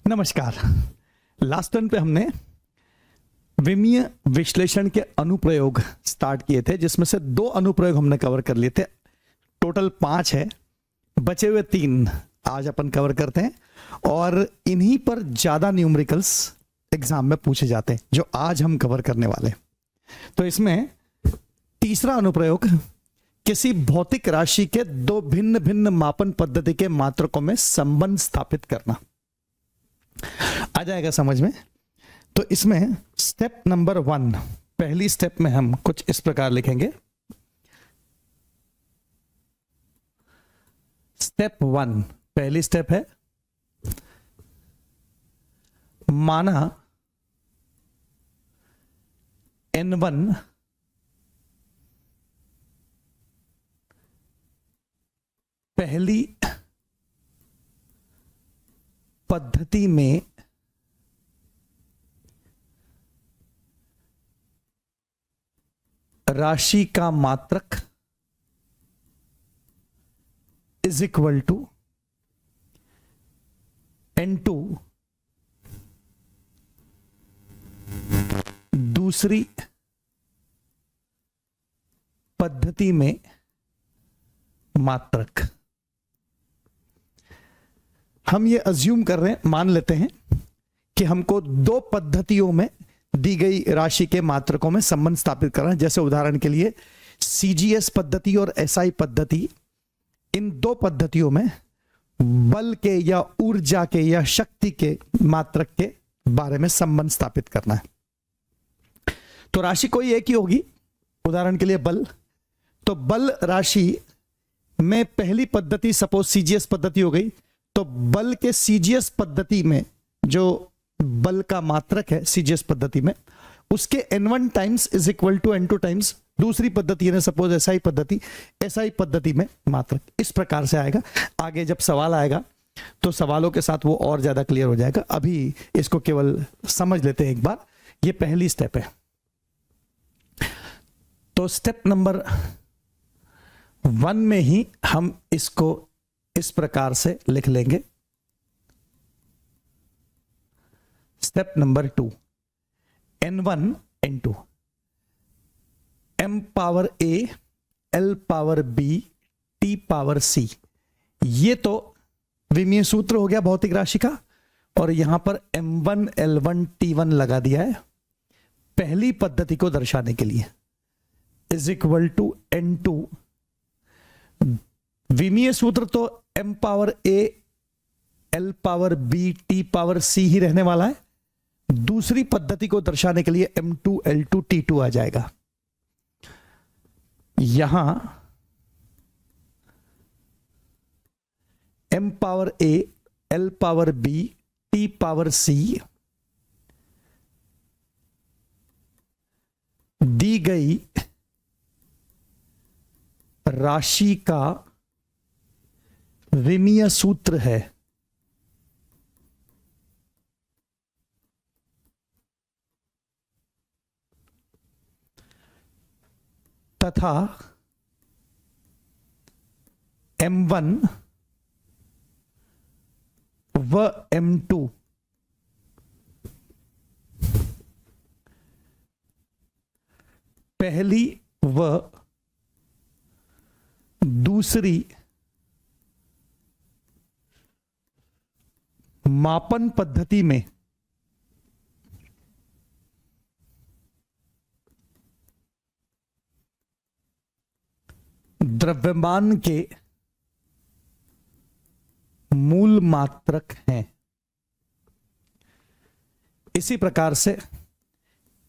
नमस्कार। Last turn पे हमने विमीय विश्लेषण के अनुप्रयोग स्टार्ट किए थे, जिसमें से 2 अनुप्रयोग हमने कवर कर लिए थे। टोटल 5 है, बचे हुए 3 आज अपन कवर करते हैं और इन्हीं पर ज्यादा न्यूमेरिकल्स एग्जाम में पूछे जाते हैं जो आज हम कवर करने वाले हैं। तो इसमें तीसरा अनुप्रयोग, किसी भौतिक राशि के 2 भिन्न भिन्न मापन पद्धति के मात्रकों में संबंध स्थापित करना। आ जाएगा समझ में। तो इसमें स्टेप नंबर 1, पहली स्टेप में हम कुछ इस प्रकार लिखेंगे। स्टेप 1, पहली स्टेप है, माना N1 पहली पद्धति में राशि का मात्रक इज इक्वल टू N2 दूसरी पद्धति में मात्रक। हम ये अज्यूम कर रहे हैं, मान लेते हैं कि हमको 2 पद्धतियों में दी गई राशि के मात्रकों में संबंध स्थापित करना है। जैसे उदाहरण के लिए CGS पद्धति और SI पद्धति, इन 2 पद्धतियों में बल के या ऊर्जा के या शक्ति के मात्रक के बारे में संबंध स्थापित करना है। तो राशि कोई एक ही होगी, उदाहरण के लिए बल। तो बल राशि में पहली पद्धति सपोज CGS पद्धति हो गई, तो बल के CGS पद्धति में जो बल का मात्रक है CGS पद्धति में, उसके N1 times is equal to N2 times दूसरी पद्धति है, सपोज SI पद्धति, SI पद्धति में मात्रक। इस प्रकार से आएगा। आगे जब सवाल आएगा तो सवालों के साथ वो और ज्यादा क्लियर हो जाएगा। अभी इसको केवल समझ लेते हैं एक बार। ये पहली स्टेप है। तो स्टेप नंबर 1 में ही हम इसको इस प्रकार से लिख लेंगे। Step number 2, N1 N2 M power A L power B T power C, ये तो विमीय सूत्र हो गया भौतिक राशि का, और यहां पर M1 L1 T1 लगा दिया है पहली पद्धति को दर्शाने के लिए, इज इक्वल टू N2। विमीय सूत्र तो M power A L power B T power C ही रहने वाला है। दूसरी पद्धति को दर्शाने के लिए M2 L2 T2 आ जाएगा। यहां M power A L power B T power C दी गई राशि का विमीय सूत्र है। तथा M1 व M2 पहली व दूसरी मापन पद्धति में द्रव्यमान के मूल मात्रक हैं। इसी प्रकार से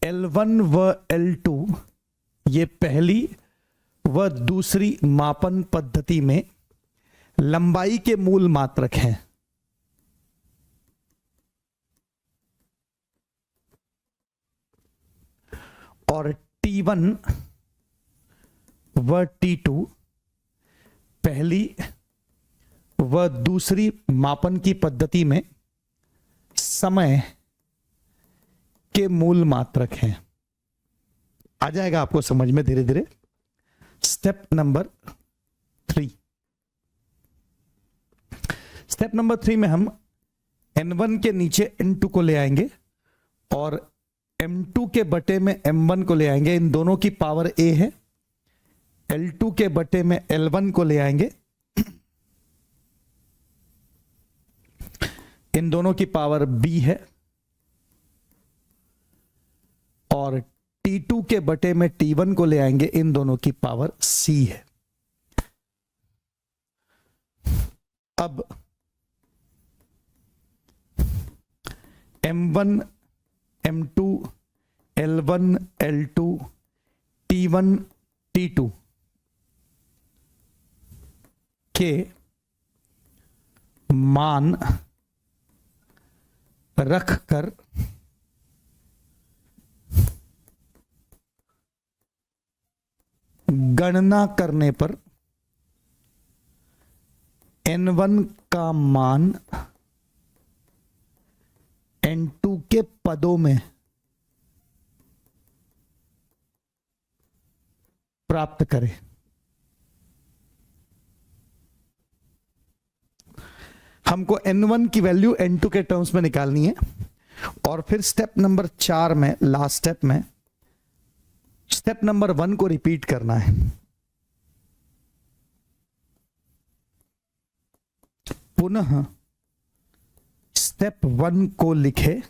L1 व L2 ये पहली व दूसरी मापन पद्धति में लंबाई के मूल मात्रक हैं। और T1 व T2 पहली व दूसरी मापन की पद्धति में समय के मूल मात्रक हैं। आ जाएगा आपको समझ में धीरे धीरे। स्टेप नंबर 3, स्टेप नंबर 3 में हम N1 के नीचे N2 को ले आएंगे और M2 के बटे में M1 को ले आएंगे, इन दोनों की पावर A है। L2 के बटे में L1 को ले आएंगे, इन दोनों की पावर B है। और T2 के बटे में T1 को ले आएंगे, इन दोनों की पावर C है। अब M1, M2, L1, L2, T1, T2 के मान रखकर गणना करने पर N1 का मान N2 के पदों में प्राप्त करें। हमको N1 की वैल्यू N2 के टर्म्स में निकालनी है और फिर स्टेप नंबर 4 में, लास्ट स्टेप में, स्टेप नंबर 1 को रिपीट करना है। पुनः स्टेप 1 को लिखे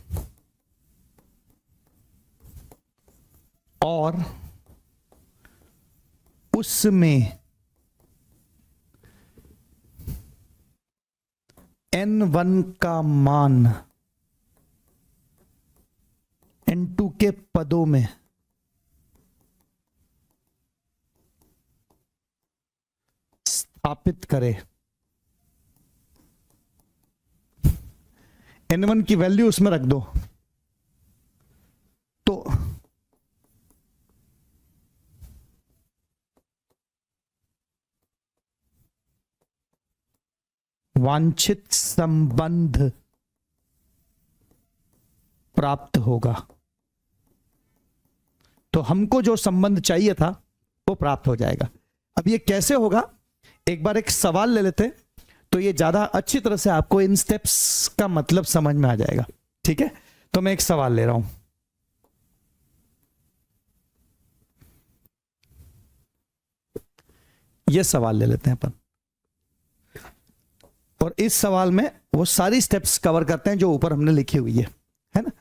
और उसमें N1 का मान N2 के पदों में स्थापित करें। N1 की वैल्यू उसमें रख दो। तो वांछित संबंध प्राप्त होगा। तो हमको जो संबंध चाहिए था वो प्राप्त हो जाएगा। अब ये कैसे होगा, एक बार एक सवाल ले लेते हैं, तो ये ज्यादा अच्छी तरह से आपको इन स्टेप्स का मतलब समझ में आ जाएगा। ठीक है, तो मैं एक सवाल ले रहा हूं। ये सवाल ले लेते हैं अपन, और इस सवाल में वो सारी स्टेप्स कवर करते हैं जो ऊपर हमने लिखी हुई है ना।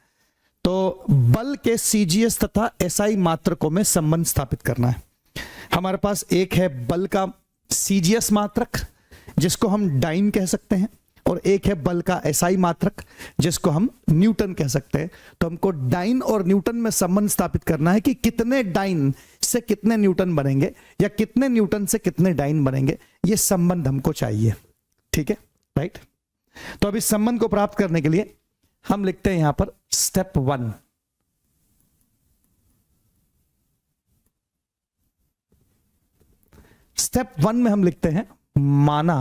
तो बल के सीजीएस तथा एसआई मात्रकों में संबंध स्थापित करना है। हमारे पास एक है बल का सीजीएस मात्रक जिसको हम डाइन कह सकते हैं, और एक है बल का एसआई मात्रक जिसको हम न्यूटन कह सकते हैं। तो हमको डाइन और न्यूटन में संबंध स्थापित करना है कि कितने डाइन से कितने न्यूटन बनेंगे या कितने न्यूटन से कितने डाइन बनेंगे, ये संबंध हमको चाहिए। ठीक है, राइट। तो अब इस संबंध को प्राप्त करने के लिए हम लिखते हैं यहां पर स्टेप 1। स्टेप 1 में हम लिखते हैं माना,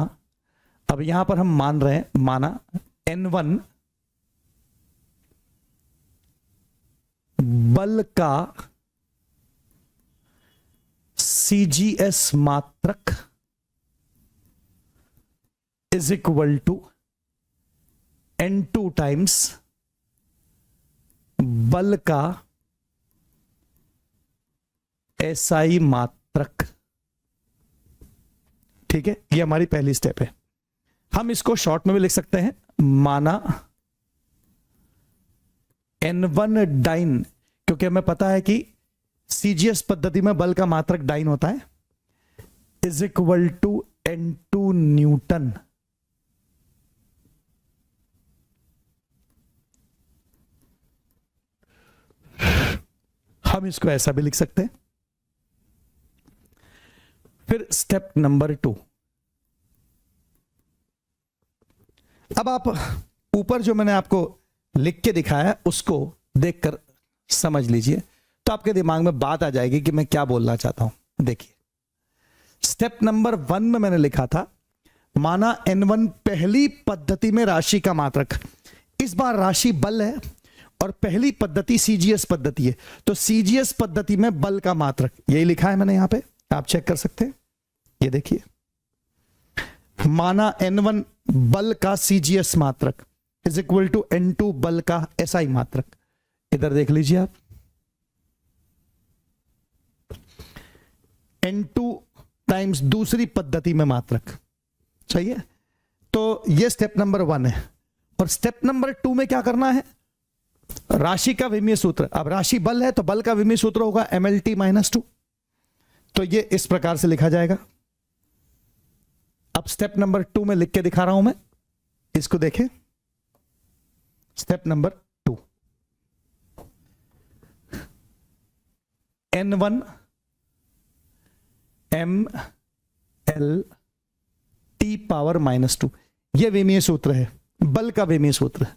अब यहां पर हम मान रहे हैं, माना N1 बल का सीजीएस मात्रक is equal to N2 times बल का एसआई मात्रक। ठीक है, ये हमारी पहली स्टेप है। हम इसको शॉर्ट में भी लिख सकते हैं, माना N1 डाइन, क्योंकि हमें पता है कि सीजीएस पद्धति में बल का मात्रक डाइन होता है, is equal to N2 Newton. हम इसको ऐसा भी लिख सकते हैं। फिर स्टेप नंबर 2, अब आप ऊपर जो मैंने आपको लिख के दिखाया है उसको देखकर समझ लीजिए, तो आपके दिमाग में बात आ जाएगी कि मैं क्या बोलना चाहता हूं। देखिए, स्टेप नंबर 1 में मैंने लिखा था माना N1 पहली पद्धति में राशि का मात्रक, इस बार राशि बल है और पहली पद्धति सीजीएस पद्धति है, तो सीजीएस पद्धति में बल का मात्रक यही लिखा है मैंने यहां पे, आप चेक कर सकते हैं। ये देखिए, माना N1 बल का सीजीएस मात्रक, इज इक्वल टू N2 बल का SI मात्रक। इधर देख लीजिए आप, N2 टाइम्स दूसरी पद्धति में मात्रक। सही है, तो ये स्टेप नंबर 1 है। और स्टेप नंबर 2 में क्या करना है, राशि का विमीय सूत्र। अब राशि बल है तो बल का विमीय सूत्र होगा MLT-2। तो ये इस प्रकार से लिखा जाएगा। अब स्टेप नंबर 2 में लिख के दिखा रहा हूं मैं, इसको देखें। Step number 2, N1 MLT⁻²। यह विमीय सूत्र है, बल का विमीय सूत्र।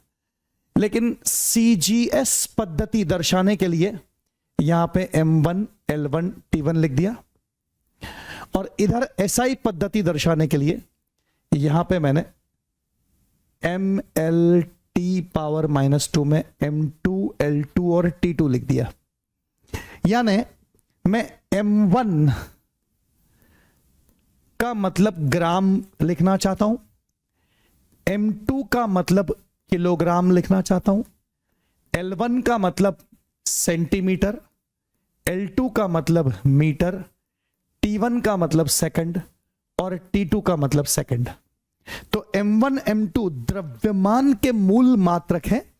लेकिन CGS पद्धति दर्शाने के लिए यहां पे M1 L1 T1 लिख दिया, और इधर SI पद्धति दर्शाने के लिए यहां पे मैंने MLT⁻² में M2 L2 और T2 लिख दिया। यानी मैं M1 का मतलब ग्राम लिखना चाहता हूं, M2 का मतलब किलोग्राम लिखना चाहता हूं, L1 का मतलब सेंटीमीटर, L2 का मतलब मीटर, T1 का मतलब सेकंड और T2 का मतलब सेकंड। तो M1 M2 द्रव्यमान के मूल मात्रक हैं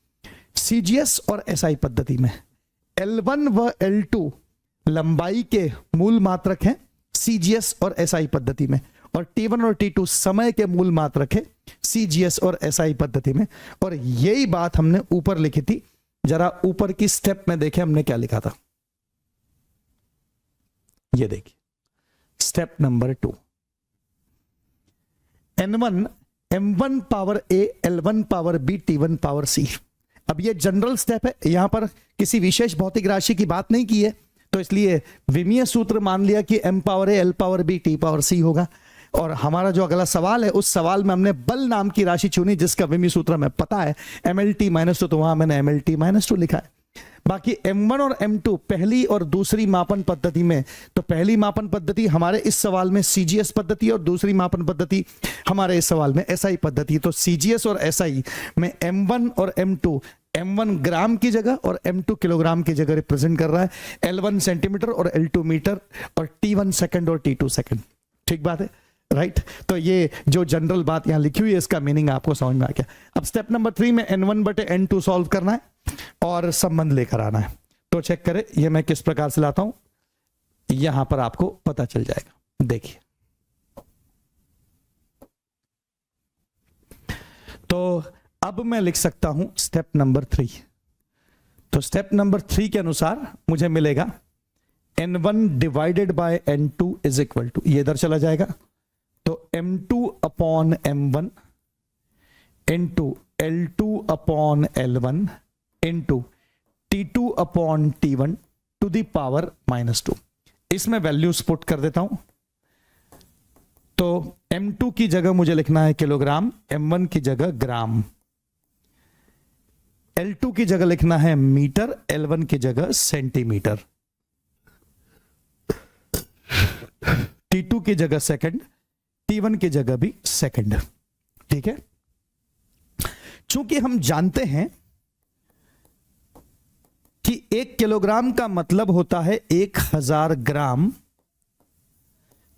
CGS और SI पद्धति में। L1 व L2 लंबाई के मूल मात्रक हैं CGS और SI पद्धति में, और T1 और T2 समय के मूल मात्रक है CGS और SI पद्धति में। और यही बात हमने ऊपर लिखी थी, जरा ऊपर की स्टेप में देखें हमने क्या लिखा था। ये देखिए step number 2, N1 M1 power A L1 power B T1 power C। अब ये जनरल स्टेप है, यहां पर किसी विशेष भौतिक राशि की बात नहीं की है, तो इसलिए विमीय सूत्र मान लिया कि M power A L power B T power C होगा। और हमारा जो अगला सवाल है, उस सवाल में हमने बल नाम की राशि चुनी जिसका विमीय सूत्र हमें पता है MLT-2, तो वहां मैंने MLT-2 लिखा है। बाकी M1 और M2 पहली और दूसरी मापन पद्धति में, तो पहली मापन पद्धति हमारे इस सवाल में CGS पद्धति और दूसरी मापन पद्धति हमारे इस सवाल में SI पद्धति। तो CGS और SI में M1 और M2, M1 ग्राम की जगह और M2 किलोग्राम की जगह रिप्रेजेंट कर रहा है, L1 सेंटीमीटर और L2 मीटर और T1 सेकंड और T2 सेकंड। ठीक बात है, राइट। तो ये जो जनरल बात यहां लिखी हुई है इसका मीनिंग आपको समझ में आ गया। अब स्टेप नंबर 3 में N1/N2 सॉल्व करना है और संबंध लेकर आना है। तो चेक करें ये मैं किस प्रकार से लाता हूं, यहां पर आपको पता चल जाएगा। देखिए, तो अब मैं लिख सकता हूं स्टेप नंबर 3। तो स्टेप नंबर 3 के अनुसार मुझे मिलेगा N1/N2 इज इक्वल टू, ये इधर चला जाएगा, तो M2/M1 into L2/L1 into T2/T1 to the power -2। इसमें वैल्यूज पुट कर देता हूं। तो M2 की जगह मुझे लिखना है किलोग्राम, M1 की जगह ग्राम, L2 की जगह लिखना है मीटर, L1 की जगह सेंटीमीटर, T2 की जगह सेकंड, T1 की जगह भी सेकंड। ठीक है, चूंकि हम जानते हैं कि 1 किलोग्राम का मतलब होता है 1000 ग्राम,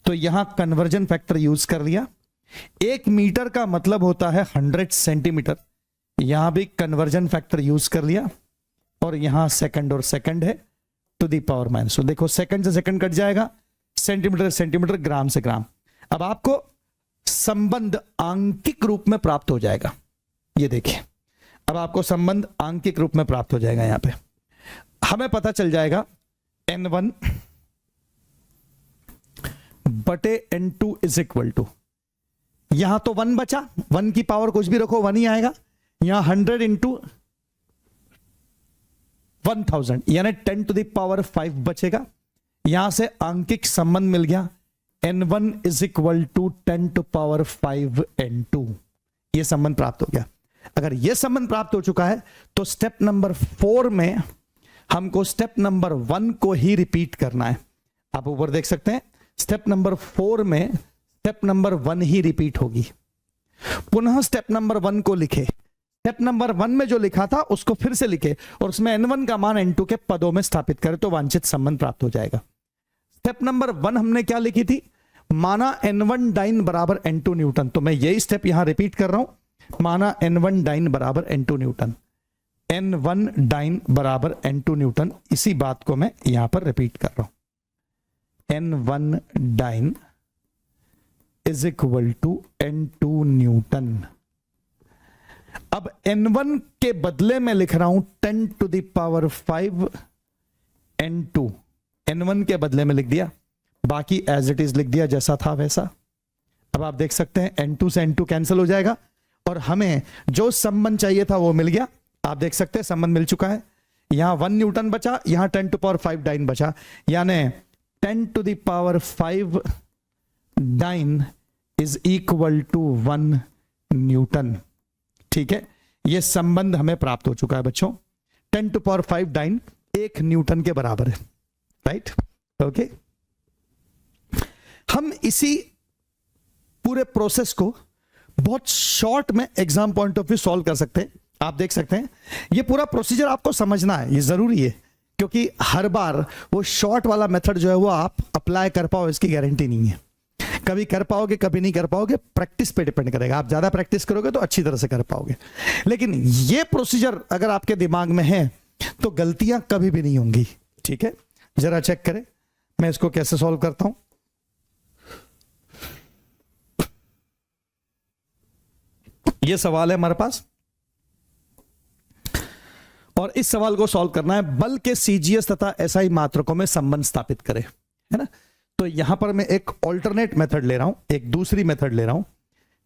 तो यहां कन्वर्जन फैक्टर यूज कर लिया। 1 मीटर का मतलब होता है 100 सेंटीमीटर, यहां भी कन्वर्जन फैक्टर यूज कर लिया। और यहां सेकंड और सेकंड है टू दी पावर -2। देखो सेकंड से सेकंड कट जाएगा, सेंटीमीटर से सेंटीमीटर, ग्राम से ग्राम। अब आपको संबंध आंकिक रूप में प्राप्त हो जाएगा। ये देखिए, अब आपको संबंध आंकिक रूप में प्राप्त हो जाएगा। यहां पे हमें पता चल जाएगा N1/N2 इज इक्वल टू, यहां तो 1 बचा, 1 की पावर कुछ भी रखो 1 ही आएगा। यहां 100 इंटू 1000 यानी 10 टू द पावर 5 बचेगा। यहां से आंकिक संबंध मिल गया, N1 is equal to 10 to power 5 N2। यह संबंध प्राप्त हो गया। अगर यह संबंध प्राप्त हो चुका है तो स्टेप नंबर 4 में हमको स्टेप नंबर 1 को ही रिपीट करना है। आप ऊपर देख सकते हैं, स्टेप नंबर 4 में स्टेप नंबर 1 ही रिपीट होगी। पुनः स्टेप नंबर 1 को लिखे, स्टेप नंबर 1 में जो लिखा था उसको फिर से लिखे और उसमें n1 का मान n2 के पदों में स्थापित करें तो वांछित संबंध प्राप्त हो जाएगा। स्टेप नंबर 1 हमने क्या लिखी थी, माना n1 डाइन बराबर n2 न्यूटन। तो मैं यही स्टेप यहां रिपीट कर रहा हूं, माना n1 डाइन बराबर n2 न्यूटन, n1 डाइन बराबर n2 न्यूटन। इसी बात को मैं यहां पर रिपीट कर रहा हूं, n1 dyne is equal to n2 newton. अब n1 के बदले में लिख रहा हूं 10 to the power 5 n2, n1 के बदले में लिख दिया, बाकी एज इट इज लिख दिया जैसा था वैसा। अब आप देख सकते हैं n2 से n2 कैंसिल हो जाएगा और हमें जो संबंध चाहिए था वो मिल गया। आप देख सकते हैं संबंध मिल चुका है। यहां 1 न्यूटन बचा, यहां 10 टू पावर 5 डाइन बचा, यानी 10 to the power 5 dyne is equal to 1 newton. ठीक है, यह संबंध हमें प्राप्त हो चुका है बच्चों। 10 टू पावर 5 डाइन 1 न्यूटन के बराबर है, राइट। ओके, हम इसी पूरे प्रोसेस को बहुत शॉर्ट में exam point of view solve कर सकते हैं। आप देख सकते हैं ये पूरा प्रोसीजर आपको समझना है, ये जरूरी है, क्योंकि हर बार वो शॉर्ट वाला मेथड जो है वो आप अप्लाई कर पाओ इसकी गारंटी नहीं है। कभी कर पाओगे, कभी नहीं कर पाओगे, प्रैक्टिस पे डिपेंड करेगा। आप ज्यादा प्रैक्टिस करोगे तो अच्छी तरह से कर पाओगे, लेकिन ये प्रोसीजर अगर आपके दिमाग में है तो गलतियां कभी भी नहीं होंगी। ठीक है, जरा चेक करें मैं इसको कैसे सॉल्व करता हूं। ये सवाल है हमारे पास और इस सवाल को सॉल्व करना है, बल के सीजीएस तथा एसआई मात्रकों में संबंध स्थापित करें, है ना। तो यहां पर मैं एक ऑल्टरनेट मेथड ले रहा हूं, एक दूसरी मेथड ले रहा हूं।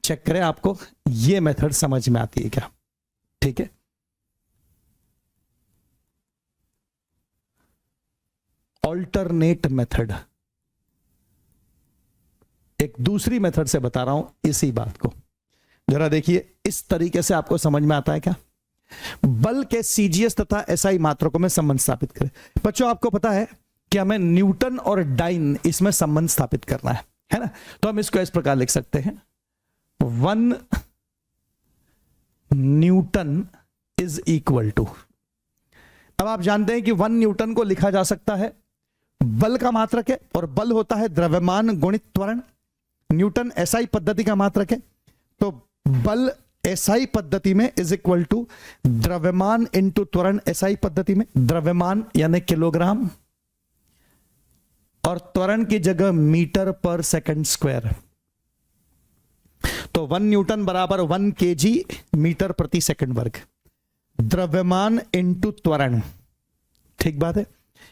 चेक करें आपको ये मेथड समझ में आती है क्या। ठीक है, ऑल्टरनेट मेथड, एक दूसरी मेथड से बता रहा हूं इसी बात को। जरा देखिए इस तरीके से आपको समझ में आता है क्या। बल के सीजीएस तथा एसआई मात्रकों में संबंध स्थापित करें। बच्चों आपको पता है कि हमें न्यूटन और डाइन इसमें संबंध स्थापित करना है ना। तो हम इसको इस प्रकार लिख सकते हैं, 1 न्यूटन इज इक्वल टू। अब आप जानते हैं कि 1 न्यूटन को लिखा जा सकता है बल का मात्रक है और बल होता है द्रव्यमान गुणित त्वरण। न्यूटन एसआई पद्धति का मात्रक है, तो बल एसआई पद्धति में इज इक्वल टू द्रव्यमान इंटू त्वरण। एसआई पद्धति में द्रव्यमान यानी किलोग्राम और त्वरण की जगह मीटर पर सेकंड स्क्वायर। तो 1 न्यूटन बराबर 1 केजी मीटर प्रति सेकंड वर्ग, द्रव्यमान इंटू त्वरण। ठीक बात है।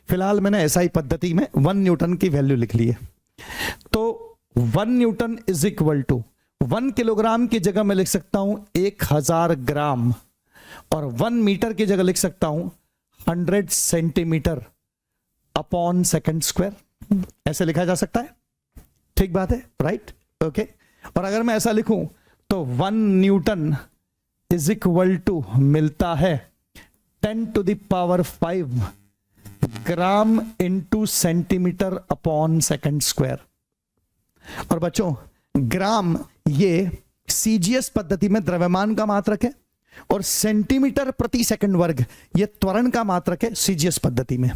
फिलहाल मैंने एसआई पद्धति में 1 न्यूटन की वैल्यू लिख ली है। तो 1 newton is equal to 1 kilogram की जगह मैं लिख सकता हूं 1000 ग्राम और 1 मीटर की जगह लिख सकता हूं 100 सेंटीमीटर अपॉन सेकंड स्क्वायर। ऐसे लिखा जा सकता है। ठीक बात है, राइट। ओके, और अगर मैं ऐसा लिखूं तो 1 न्यूटन इज इक्वल टू मिलता है 10 to the power 5 gram into centimetre upon second square. और बच्चों ग्राम ये सीजीएस पद्धति में द्रव्यमान का मात्रक है और सेंटीमीटर प्रति सेकंड वर्ग ये त्वरण का मात्रक है सीजीएस पद्धति में।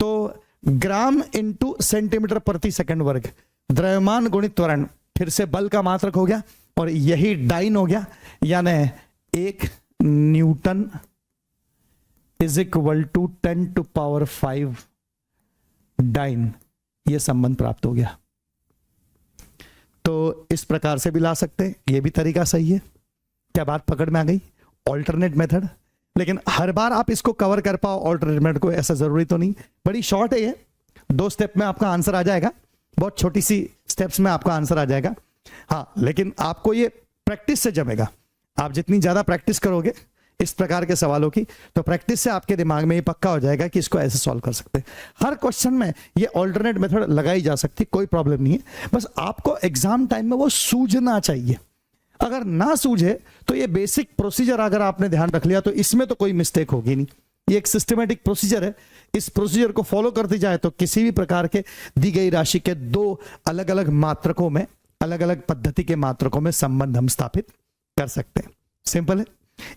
तो ग्राम इंटू सेंटीमीटर प्रति सेकंड वर्ग, द्रव्यमान गुणित त्वरण, फिर से बल का मात्रक हो गया और यही डाइन हो गया, यानी 1 newton is equal to 10 to power 5 dyne. ये संबंध प्राप्त हो गया। तो इस प्रकार से भी ला सकते हैं, ये भी तरीका सही है। क्या बात पकड़ में आ गई? Alternate method. लेकिन हर बार आप इसको कवर कर पाओ ऑल्टरनेट मेथड को, ऐसा जरूरी तो नहीं। बड़ी शॉर्ट है ये, 2 स्टेप में आपका आंसर आ जाएगा, बहुत छोटी सी स्टेप्स में आपका आंसर आ जाएगा। हाँ, लेकिन आपको ये प्रैक्टिस से जमेगा। आप जितनी ज्यादा प्रैक्टिस करोगे इस प्रकार के सवालों की, तो प्रैक्टिस से आपके दिमाग में ये पक्का हो जाएगा कि इसको ऐसे सॉल्व कर सकते हैं। हर क्वेश्चन में ये ऑल्टरनेट मेथड लगाई जा सकती, कोई प्रॉब्लम नहीं है। बस आपको एग्जाम टाइम में वो सूझना चाहिए। अगर ना सूझे तो ये बेसिक प्रोसीजर अगर आपने ध्यान रख लिया तो इसमें तो कोई मिस्टेक होगी नहीं। ये एक सिस्टमेटिक प्रोसीजर है, इस प्रोसीजर को फॉलो करते जाए तो किसी भी प्रकार के दी गई राशि के 2 अलग अलग मात्रकों में, अलग अलग पद्धति के मात्रकों में संबंध हम स्थापित कर सकते हैं। सिंपल है।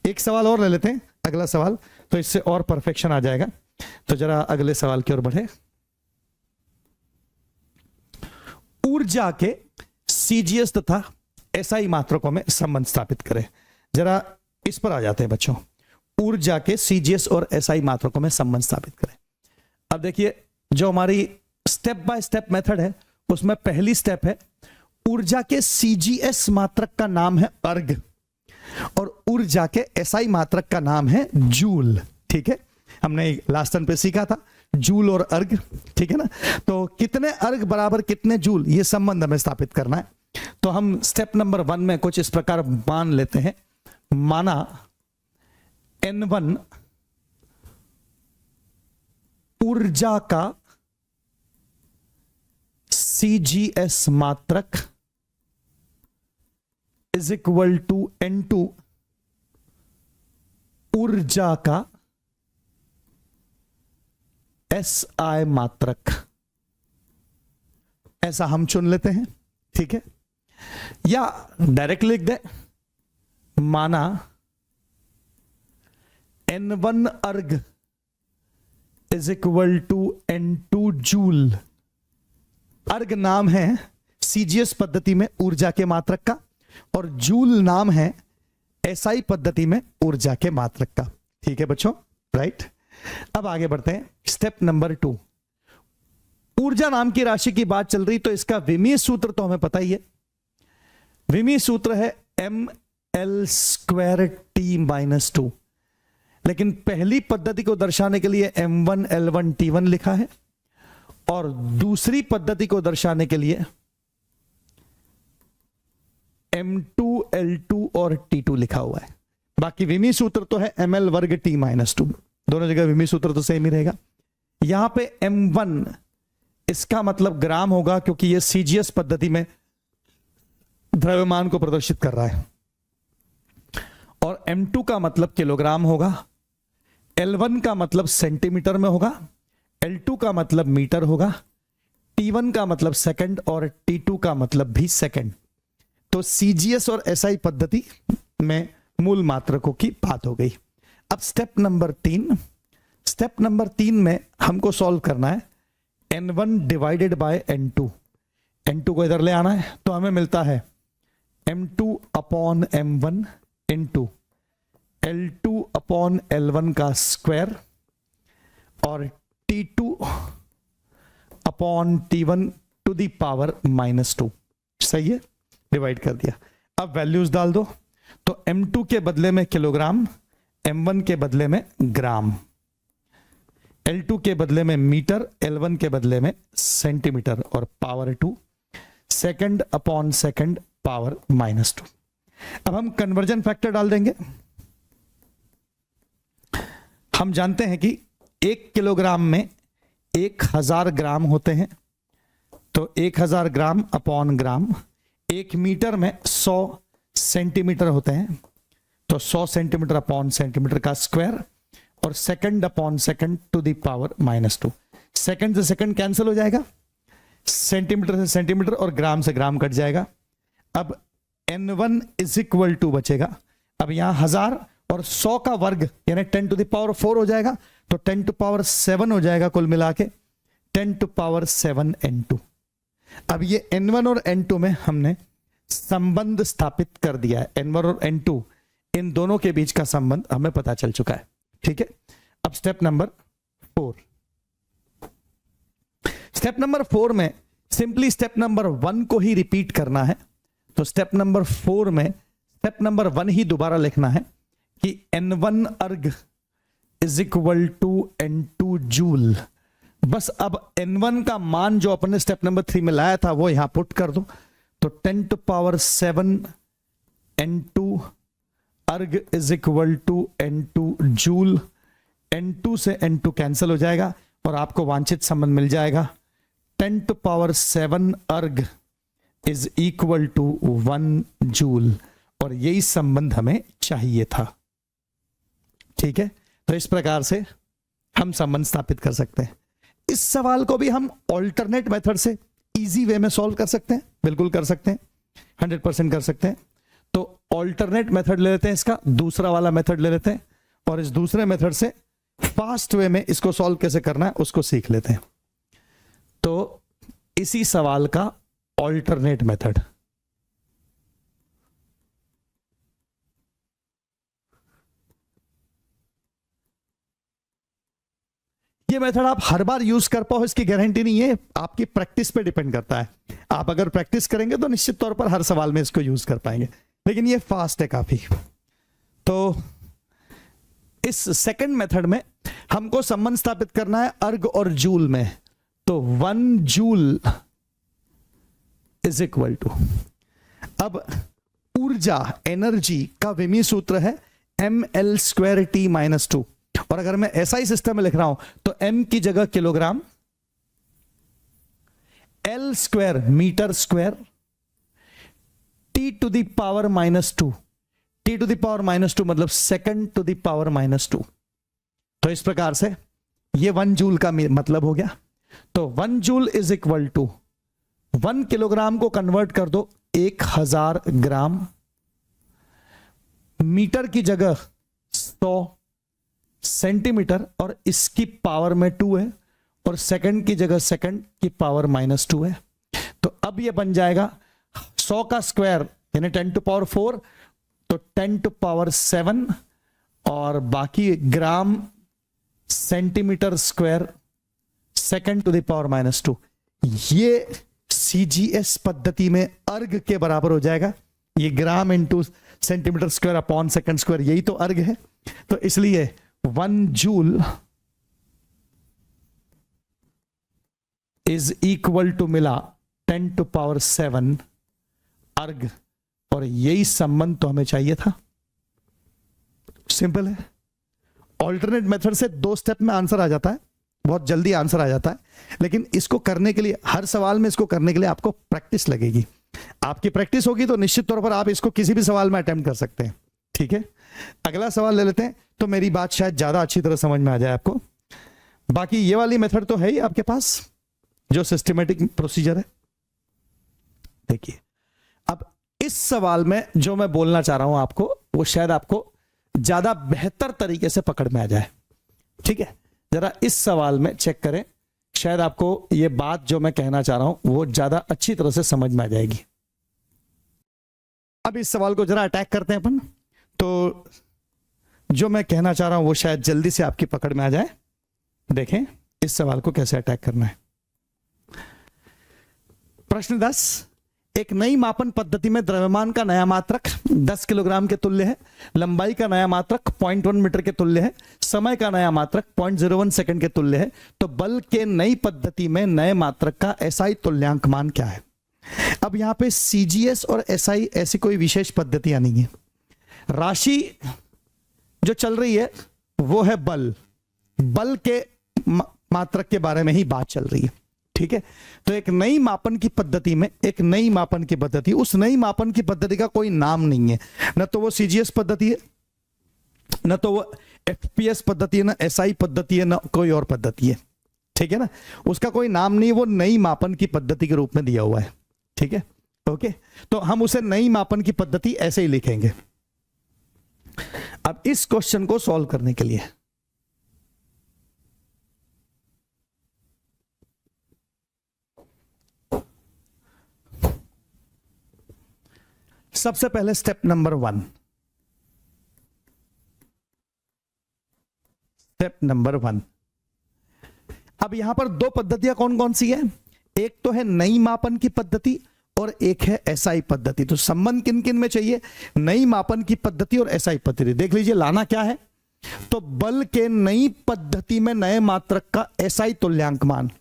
एक सवाल और ले लेते हैं, अगला सवाल, तो इससे और परफेक्शन आ जाएगा। तो जरा अगले सवाल की ओर बढ़े। ऊर्जा के सीजीएस तथा एसआई मात्रकों में संबंध स्थापित करें। जरा इस पर आ जाते हैं बच्चों, ऊर्जा के सीजीएस और एसआई मात्रकों में संबंध स्थापित करें। अब देखिए, जो हमारी स्टेप बाय स्टेप मेथड है उसमें पहली स्टेप है, ऊर्जा के सीजीएस मात्रक का नाम है अर्ग और ऊर्जा के एसआई मात्रक का नाम है जूल। ठीक है, हमने लास्ट टर्न पे सीखा था जूल और अर्ग। ठीक है ना, तो कितने अर्ग बराबर कितने जूल, ये संबंध हमें स्थापित करना है। तो हम स्टेप नंबर 1 में कुछ इस प्रकार मान लेते हैं, माना N1 ऊर्जा का सीजीएस मात्रक इज इक्वल टू N2 ऊर्जा का एसआई मात्रक, ऐसा हम चुन लेते हैं। ठीक है, या डायरेक्ट लिख दे, माना N1 अर्ग is equal to N2 joule. अर्ग नाम है सीजीएस पद्धति में ऊर्जा के मात्रक का और जूल नाम है एसआई पद्धति में ऊर्जा के मात्रक का। ठीक है बच्चों, राइट। अब आगे बढ़ते हैं, स्टेप नंबर 2। ऊर्जा नाम की राशि की बात चल रही, तो इसका विमीय सूत्र तो हमें पता ही है। विमीय सूत्र है mL²T-2, लेकिन पहली पद्धति को दर्शाने के लिए M1L1T1 लिखा है और दूसरी पद्धति को दर्शाने के लिए M2L2 और T2 लिखा हुआ है। बाकी विमीय सूत्र तो है mL वर्ग T-2, दोनों जगह विमीय सूत्र तो सेम ही रहेगा। यहां पे M1 इसका मतलब ग्राम होगा, क्योंकि यह सीजीएस पद्धति में द्रव्यमान को प्रदर्शित कर रहा है, और M2 का मतलब किलोग्राम होगा, L1 का मतलब सेंटीमीटर में होगा, L2 का मतलब मीटर होगा, T1 का मतलब सेकंड और T2 का मतलब भी सेकंड। तो सीजीएस और एसआई पद्धति में मूल मात्रकों की बात हो गई। अब स्टेप नंबर 3, स्टेप नंबर 3 में हमको सॉल्व करना है N1 divided by N2। N2 को इधर ले आना है, तो हमें मिलता है M2 upon M1 into L2 upon L1 का स्क्वायर और T2 upon T1 to the power -2। सही है, डिवाइड कर दिया। अब वैल्यूज डाल दो, तो M2 के बदले में किलोग्राम, M1 के बदले में ग्राम, L2 के बदले में मीटर, L1 के बदले में सेंटीमीटर और power 2, second upon second power -2। अब हम कन्वर्जन फैक्टर डाल देंगे। हम जानते हैं कि 1 किलोग्राम में 1000 ग्राम होते हैं, तो 1000 ग्राम अपॉन ग्राम। 1 मीटर में 100 सेंटीमीटर होते हैं, तो 100 सेंटीमीटर अपॉन सेंटीमीटर का स्क्वायर और second upon second to the power -2। Second से सेकंड कैंसिल हो जाएगा, सेंटीमीटर से सेंटीमीटर और ग्राम से ग्राम कट जाएगा। अब N1 इज इक्वल टू बचेगा, अब यहां 1000 और 100 का वर्ग यानी 10 टू द पावर 4 हो जाएगा, तो 10 टू पावर 7 हो जाएगा कुल मिला के 10 टू पावर 7 N2। अब ये N1 और N2 में हमने संबंध स्थापित कर दिया है। N1 और N2 इन दोनों के बीच का संबंध हमें पता चल चुका है। ठीक है, अब स्टेप नंबर 4। स्टेप नंबर 4 में सिंपली स्टेप नंबर 1 को ही रिपीट करना है। तो स्टेप नंबर 4 में स्टेप नंबर 1 ही दोबारा लिखना है कि N1 अर्ग is equal to N2 joule. बस अब N1 का मान जो अपने स्टेप नंबर 3 में लाया था वो यहां पुट कर दो, तो 10 टू पावर 7 N2 अर्ग is equal to N2 joule. N2 से N2 कैंसिल हो जाएगा और आपको वांछित संबंध मिल जाएगा, 10 टू पावर 7 अर्ग इज इक्वल टू 1 जूल, और यही संबंध हमें चाहिए था। ठीक है, तो इस प्रकार से हम संबंध स्थापित कर सकते हैं। इस सवाल को भी हम ऑल्टरनेट मेथड से इजी वे में सॉल्व कर सकते हैं, बिल्कुल कर सकते हैं, 100% कर सकते हैं। तो ऑल्टरनेट मेथड ले लेते हैं, इसका दूसरा वाला मेथड ले लेते हैं और इस दूसरे मेथड से फास्ट वे में इसको सॉल्व कैसे करना है उसको सीख लेते हैं। तो इसी सवाल का ऑल्टरनेट मेथड, ये मेथड आप हर बार यूज कर पाओ इसकी गारंटी नहीं है, आपकी प्रैक्टिस पे डिपेंड करता है। आप अगर प्रैक्टिस करेंगे तो निश्चित तौर पर हर सवाल में इसको यूज कर पाएंगे, लेकिन ये फास्ट है काफी। तो इस सेकंड मेथड में हमको संबंध स्थापित करना है अर्ग और जूल में। तो 1 जूल इज इक्वल टू, अब ऊर्जा एनर्जी का विमी सूत्र है mL²T-2, और अगर मैं ऐसा ही सिस्टम में लिख रहा हूं तो m की जगह kilogram, L² metre square, T⁻⁻², T⁻⁻² मतलब सेकंड टू द पावर -2। तो इस प्रकार से ये 1 जूल का मतलब हो गया। तो 1 joule is equal to 1 kilogram को कन्वर्ट कर दो 1000 ग्राम, मीटर की जगह 100 सेंटीमीटर और इसकी पावर में 2 है, और सेकंड की जगह सेकंड की पावर -2 है। तो अब ये बन जाएगा 100 का स्क्वायर यानी 10⁴, तो 10⁷, और बाकी gram centimetre square second to the power -2। ये सीजीएस पद्धति में अर्ग के बराबर हो जाएगा। ये ग्राम into centimetre square upon second square, यही तो अर्ग है। तो इसलिए 1 जूल इज इक्वल टू मिला 10⁷ अर्ग, और यही संबंध तो हमें चाहिए था। सिंपल है। ऑल्टरनेट मेथड से 2 स्टेप में आंसर आ जाता है, बहुत जल्दी आंसर आ जाता है, लेकिन इसको करने के लिए हर सवाल में इसको करने के लिए आपको प्रैक्टिस लगेगी। आपकी प्रैक्टिस होगी तो निश्चित तौर पर आप इसको किसी भी सवाल में अटेम्प्ट कर सकते हैं। ठीक है, अगला सवाल ले लेते हैं, तो मेरी बात शायद ज्यादा अच्छी तरह समझ में आ जाए आपको। बाकी ये वाली मेथड तो है ही आपके पास, जो सिस्टमेटिक प्रोसीजर है। देखिए, अब इस सवाल में जो मैं बोलना चाह रहा हूं आपको, वो शायद आपको ज्यादा बेहतर तरीके से पकड़ में आ जाए। ठीक है, जरा इस सवाल में चेक करें, शायद आपको ये बात जो मैं कहना चाह रहा हूं वो ज्यादा अच्छी तरह से समझ में आ जाएगी। अब इस सवाल को जरा अटैक करते हैं अपन, तो जो मैं कहना चाह रहा हूं वो शायद जल्दी से आपकी पकड़ में आ जाए। देखें इस सवाल को कैसे अटैक करना है। प्रश्न 10, एक नई मापन पद्धति में द्रव्यमान का नया मात्रक 10 किलोग्राम के तुल्य है, लंबाई का नया मात्रक 0.1 मीटर के तुल्य है, समय का नया मात्रक 0.01 सेकंड के तुल्य है। तो बल के नई पद्धति में नए मात्रक का एसआई तुल्यांक मान क्या है। अब यहां पे सीजीएस और एसआई ऐसी कोई विशेष पद्धतियां नहीं है। राशि जो चल रही है वो है बल, बल के मात्रक के बारे में ही बात चल रही है। ठीक है, तो एक नई मापन की पद्धति में, एक नई मापन की पद्धति, उस नई मापन की पद्धति का कोई नाम नहीं है, न तो वो सीजीएस पद्धति है, न तो वो एफपीएस पद्धति है, न एसआई पद्धति है, न कोई और पद्धति है। ठीक है ना, उसका कोई नाम नहीं, वो नई मापन की पद्धति के रूप में दिया हुआ है। ठीक है, ओके, तो हम उसे नई मापन की पद्धति ऐसे ही लिखेंगे। अब इस क्वेश्चन को सॉल्व करने के लिए सबसे पहले स्टेप नंबर 1, स्टेप नंबर 1। अब यहां पर 2 पद्धतियां कौन कौन सी है, एक तो है नई मापन की पद्धति और एक है एसआई पद्धति। तो संबंध किन किन में चाहिए, नई मापन की पद्धति और एसआई पद्धति। देख लीजिए लाना क्या है, तो बल के नई पद्धति में नए मात्रक का एसआई तुल्यांक मान,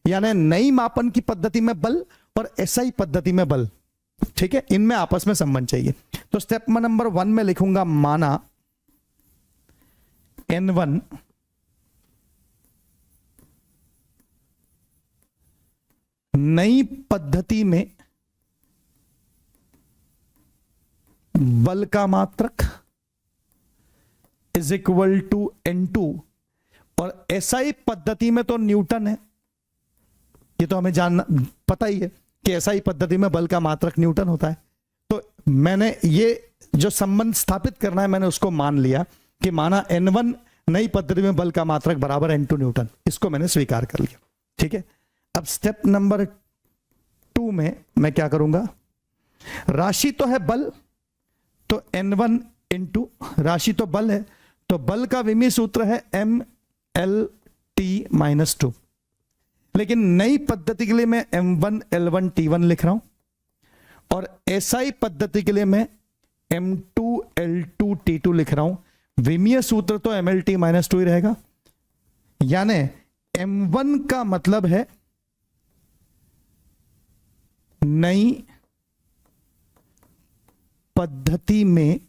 यानी नई मापन की पद्धति में बल और एसआई पद्धति में बल। ठीक है, इनमें आपस में संबंध चाहिए। तो स्टेप नंबर 1 में लिखूंगा माना N1 नई पद्धति में बल का मात्रक इज इक्वल टू N2, और एसआई पद्धति में तो न्यूटन है, ये तो हमें जानना पता ही है कि एसआई पद्धति में बल का मात्रक न्यूटन होता है। तो मैंने ये जो संबंध स्थापित करना है मैंने उसको मान लिया कि माना N1 नई पद्धति में बल का मात्रक बराबर N2 न्यूटन, इसको मैंने स्वीकार कर लिया। ठीक है, अब स्टेप नंबर 2 में मैं क्या करूंगा, राशि तो है बल, तो N1 इंटू राशि तो बल है, तो बल का विमीय सूत्र है MLT-2, लेकिन नई पद्धति के लिए मैं M1 L1 T1 लिख रहा हूं और SI पद्धति के लिए मैं M2 L2 T2 लिख रहा हूं। विमीय सूत्र तो MLT-2 ही रहेगा, यानी M1 का मतलब है नई पद्धति में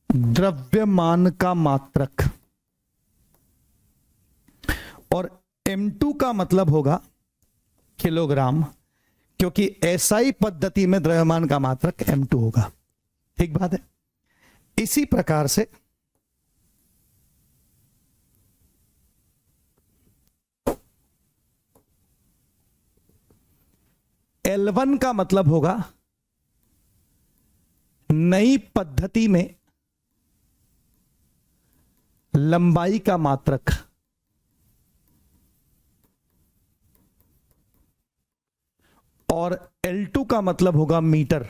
द्रव्यमान का मात्रक, और M2 का मतलब होगा किलोग्राम, क्योंकि SI पद्धति में द्रव्यमान का मात्रक M2 होगा। ठीक बात है। इसी प्रकार से L1 का मतलब होगा नई पद्धति में लंबाई का मात्रक, और L2 का मतलब होगा मीटर,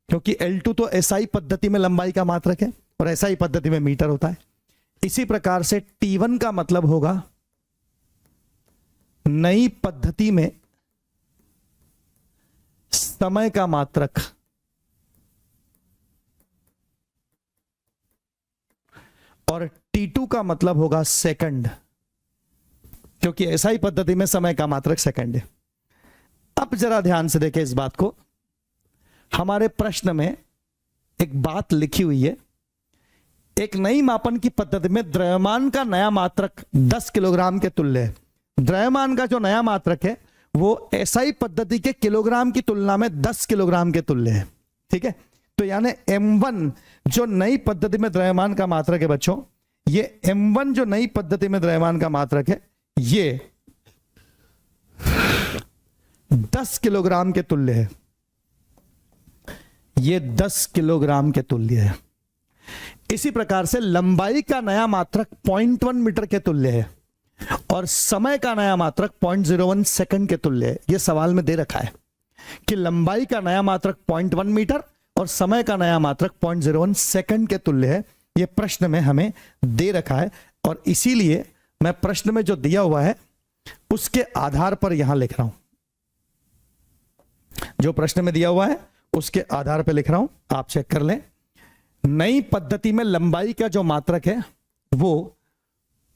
क्योंकि L2 तो SI पद्धति में लंबाई का मात्रक है और SI पद्धति में मीटर होता है। इसी प्रकार से T1 का मतलब होगा नई पद्धति में समय का मात्रक, और T2 का मतलब होगा सेकंड, क्योंकि SI पद्धति में समय का मात्रक सेकंड है। अब जरा ध्यान से देखें इस बात को, हमारे प्रश्न में एक बात लिखी हुई है, एक नई मापन की पद्धति में द्रव्यमान का नया मात्रक 10 किलोग्राम के तुल्य है। द्रव्यमान का जो नया मात्रक है वो SI पद्धति के किलोग्राम की तुलना में 10 किलोग्राम के तुल्य है। ठीक है, तो यानी M1 जो नई पद्धति में द्रव्यमान का मात्रक है बच्चों, ये M1 जो नई पद्धति में द्रव्यमान का मात्रक है, ये 10 किलोग्राम के तुल्य है। ये 10 किलोग्राम के तुल्य है। इसी प्रकार से लंबाई का नया मात्रक 0.1 मीटर के तुल्य है और समय का नया मात्रक 0.01 सेकंड के तुल्य है। यह सवाल में दे रखा है कि लंबाई का नया मात्रक 0.1 मीटर और समय का नया मात्रक 0.01 सेकंड के तुल्य है। यह प्रश्न में हमें दे रखा है और इसीलिए मैं प्रश्न में जो दिया हुआ है उसके आधार पर यहां लिख रहा हूं। जो प्रश्न में दिया हुआ है उसके आधार पर लिख रहा हूं, आप चेक कर लें। नई पद्धति में लंबाई का जो मात्रक है वो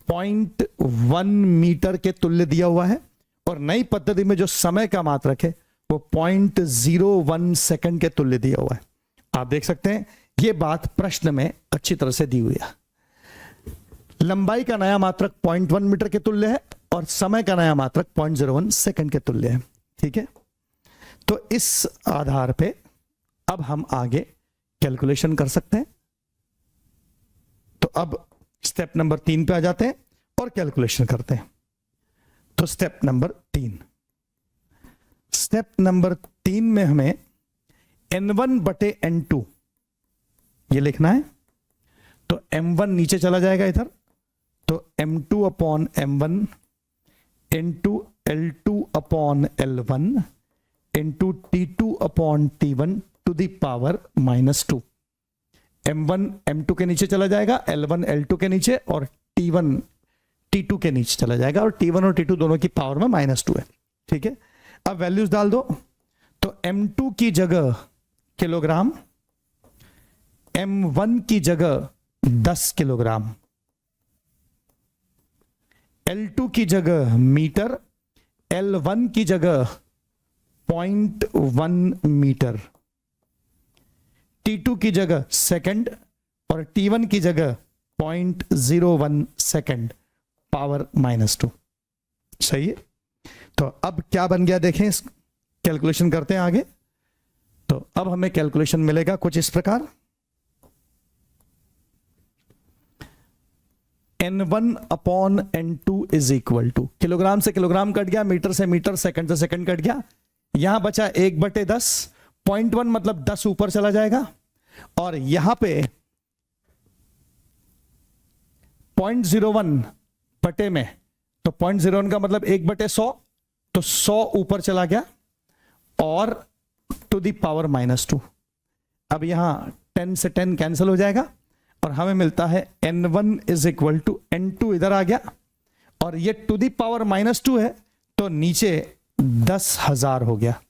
0.1 मीटर के तुल्य दिया हुआ है और नई पद्धति में जो समय का मात्रक है वो 0.01 सेकंड के तुल्य दिया हुआ है। आप देख सकते हैं ये बात प्रश्न में अच्छी तरह से दी हुई है। लंबाई का नया मात्रक 0.1 मीटर के तुल्य है और समय का नया मात्रक 0.01 सेकंड के तुल्य है। ठीक है, तो इस आधार पे अब हम आगे कैलकुलेशन कर सकते हैं। तो अब स्टेप नंबर 3 पे आ जाते हैं और कैलकुलेशन करते हैं। तो स्टेप नंबर 3 में हमें N1 बटे N2 ये लिखना है। तो M1 नीचे चला जाएगा इधर, तो M2 upon M1 into L2 upon L1 into T2 upon T1 to the power -2। M1 M2 के नीचे चला जाएगा, L1 L2 के नीचे और T1 T2 के नीचे चला जाएगा और T1 और T2 दोनों की पावर में -2 है। ठीक है, अब वैल्यूज डाल दो। तो M2 की जगह किलोग्राम, M1 की जगह 10 किलोग्राम, L2 की जगह मीटर, L1 की जगह 0.1 मीटर, T2 की जगह सेकंड और T1 की जगह 0.01 सेकंड पावर -2। सही है, तो अब क्या बन गया देखें, इस कैलकुलेशन करते हैं आगे। तो अब हमें कैलकुलेशन मिलेगा कुछ इस प्रकार। N1 upon N2 is equal to, kilogram से किलोग्राम कट गया, मीटर से मीटर, सेकंड से सेकंड कट गया, यहां बचा 1/10 0.1 मतलब 10 ऊपर चला जाएगा, और यहां पे 0.01 बटे में, तो 0.01 का मतलब 1/100, तो 100 ऊपर चला गया और टू द पावर -2। अब यहां 10 से 10 कैंसिल हो जाएगा और हमें मिलता है n1 is equal to n2, इधर आ गया, और ये टू द पावर -2 है तो नीचे 10,000 हो गया।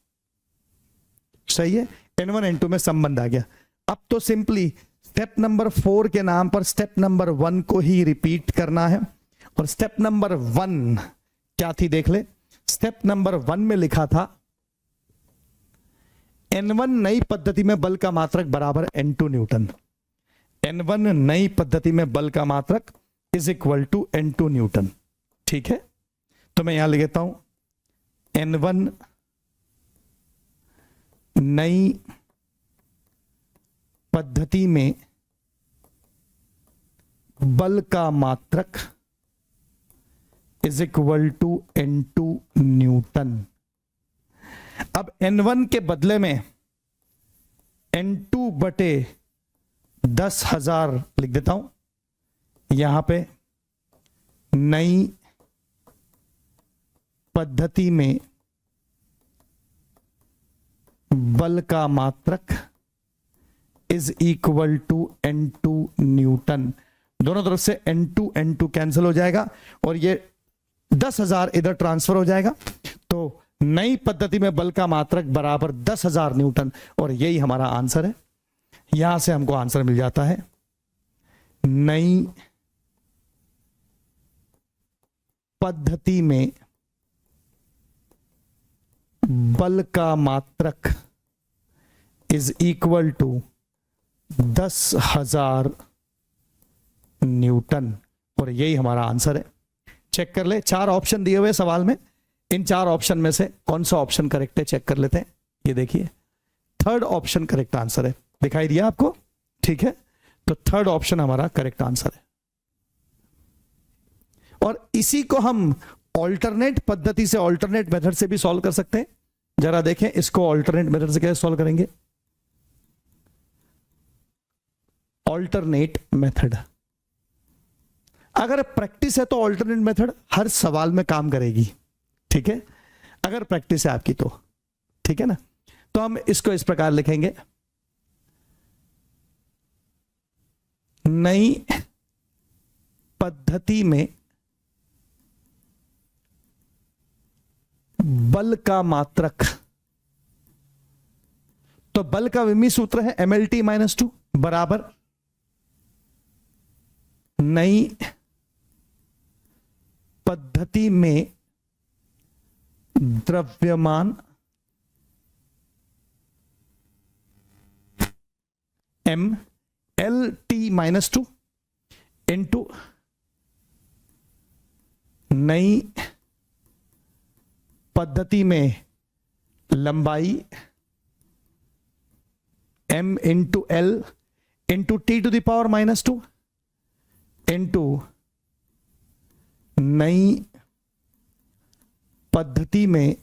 सही है, n1 n2 में संबंध आ गया। अब तो सिंपली स्टेप नंबर 4 के नाम पर स्टेप नंबर 1 को ही रिपीट करना है। और स्टेप नंबर 1 क्या थी देख ले। स्टेप नंबर 1 में लिखा था n1 नई पद्धति में बल का मात्रक बराबर n2 न्यूटन। n1 नई पद्धति में बल का मात्रक is equal to n2 Newton. ठीक है, तो मैं यहां लिख देता हूं n1 नई पद्धति में बल का मात्रक is equal to n2 newton. अब n1 के बदले में n2 बटे 10,000 लिख देता हूं। यहां पे नई पद्धति में बल का मात्रक is equal to n2 Newton. दोनों तरफ से n2 n2 कैंसिल हो जाएगा और ये 10,000 इधर ट्रांसफर हो जाएगा, तो नई पद्धति में बल का मात्रक बराबर 10,000 न्यूटन, और यही हमारा आंसर है। यहां से हमको आंसर मिल जाता है नई पद्धति में बल का मात्रक इज इक्वल टू 10,000 न्यूटन, और यही हमारा आंसर है। चेक कर ले, 4 ऑप्शन दिए हुए सवाल में, इन 4 ऑप्शन में से कौन सा ऑप्शन करेक्ट है चेक कर लेते हैं। ये देखिए 3rd ऑप्शन करेक्ट आंसर है, दिखाई दिया आपको? ठीक है, तो 3rd ऑप्शन हमारा करेक्ट आंसर है। और इसी को हम ऑल्टरनेट पद्धति से, ऑल्टरनेट मेथड से भी सॉल्व कर सकते हैं। जरा देखें इसको ऑल्टरनेट मेथड से कैसे सॉल्व करेंगे। ऑल्टरनेट मेथड, अगर प्रैक्टिस है तो ऑल्टरनेट मेथड हर सवाल में काम करेगी। ठीक है, अगर प्रैक्टिस है आपकी तो ठीक है ना। तो हम इसको इस प्रकार लिखेंगे, नई पद्धति में बल का मात्रक, तो बल का विमी सूत्र है mLT-2 बराबर नई पद्धति में द्रव्यमान mLT-2 इंटू नई पद्धति में लंबाई m into L into T to the power -2 into नई पद्धति में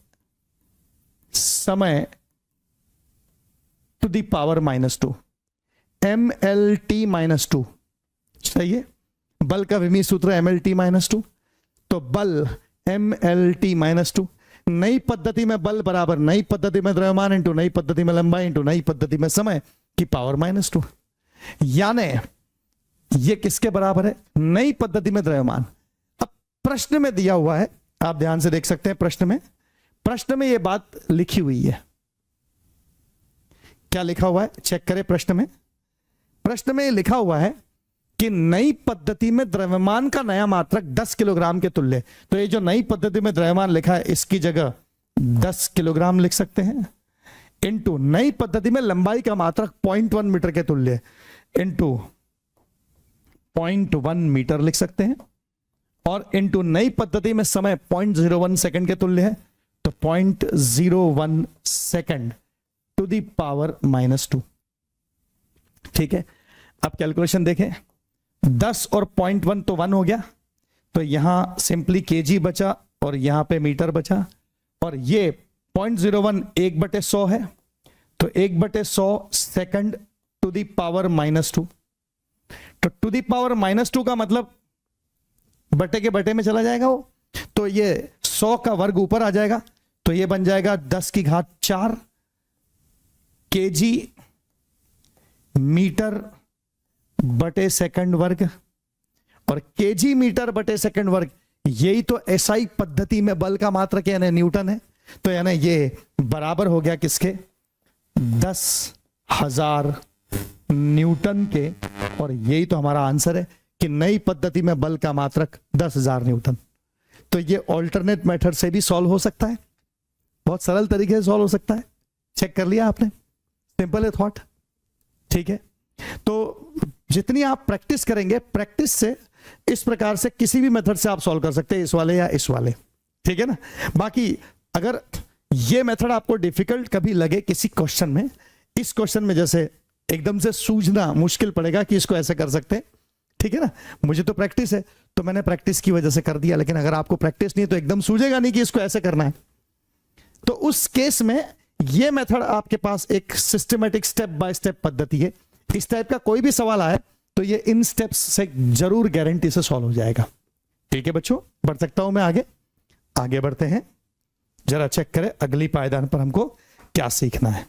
समय टू द पावर -2 mLT-2। सही है, बल का विमी सूत्र mLT-2, तो बल mLT-2, नई पद्धति में बल बराबर नई पद्धति में द्रव्यमान इंटू नई पद्धति में लंबाई इंटू नई पद्धति में समय की पावर -2। यानी ये किसके बराबर है? नई पद्धति में द्रव्यमान। अब प्रश्न में दिया हुआ है, आप ध्यान से देख सकते हैं प्रश्न में यह बात लिखी हुई है। क्या लिखा हुआ है चेक करें। प्रश्न में लिखा हुआ है कि नई पद्धति में द्रव्यमान का नया मात्रक 10 किलोग्राम के तुल्य। तो ये जो नई पद्धति में द्रव्यमान लिखा है इसकी जगह 10 किलोग्राम लिख सकते हैं, इंटू नई पद्धति में लंबाई का मात्रक 0.1 मीटर के तुल्य इंटू 0.1 मीटर लिख सकते हैं, और इंटू नई पद्धति में समय 0.01 सेकंड के तुल्य है, तो 0.01 सेकंड टू द पावर -2। ठीक है, अब कैलकुलेशन देखें, 10 और 0.1 तो 1 हो गया, तो यहां सिंपली केजी बचा और यहां पे मीटर बचा, और ये 0.01 1/100 है, तो 1/100 सेकंड टू द पावर -2। तो टू द पावर -2 का मतलब बटे के बटे में चला जाएगा वो, तो ये 100 का वर्ग ऊपर आ जाएगा, तो ये बन जाएगा 10⁴ kg मीटर बटे सेकंड वर्ग। और kg मीटर बटे सेकंड वर्ग, यही तो एसआई पद्धति में बल का मात्रक यानी न्यूटन है। तो यानी ये बराबर हो गया किसके, 10,000 न्यूटन के। और यही तो हमारा आंसर है कि नई पद्धति में बल का मात्रक 10,000 न्यूटन। तो ये ऑल्टरनेट मेथड से भी सॉल्व हो सकता है, बहुत सरल तरीके से सॉल्व हो सकता है। चेक कर लिया आपने, सिंपल है थॉट, ठीक है। तो जितनी आप प्रैक्टिस करेंगे, प्रैक्टिस से इस प्रकार से किसी भी मेथड से आप सॉल्व कर सकते हैं, इस वाले या इस वाले, ठीक है ना। बाकी अगर ये मेथड आपको डिफिकल्ट कभी लगे किसी क्वेश्चन में, इस क्वेश्चन में जैसे एकदम से सूझना मुश्किल पड़ेगा कि इसको ऐसे कर सकते हैं, ठीक है ना। मुझे तो प्रैक्टिस है तो मैंने प्रैक्टिस की वजह से कर दिया, लेकिन अगर आपको प्रैक्टिस नहीं है तो एकदम सूझेगा नहीं कि इसको ऐसे करना है। तो उस केस में ये मेथड आपके पास एक सिस्टमेटिक स्टेप बाय स्टेप पद्धति है। इस टाइप का कोई भी सवाल आए तो ये इन स्टेप्स से जरूर गारंटी से सॉल्व हो जाएगा, ठीक है बच्चों। बढ़ सकता हूं मैं आगे बढ़ते हैं, जरा चेक करें अगली पायदान पर हमको क्या सीखना है।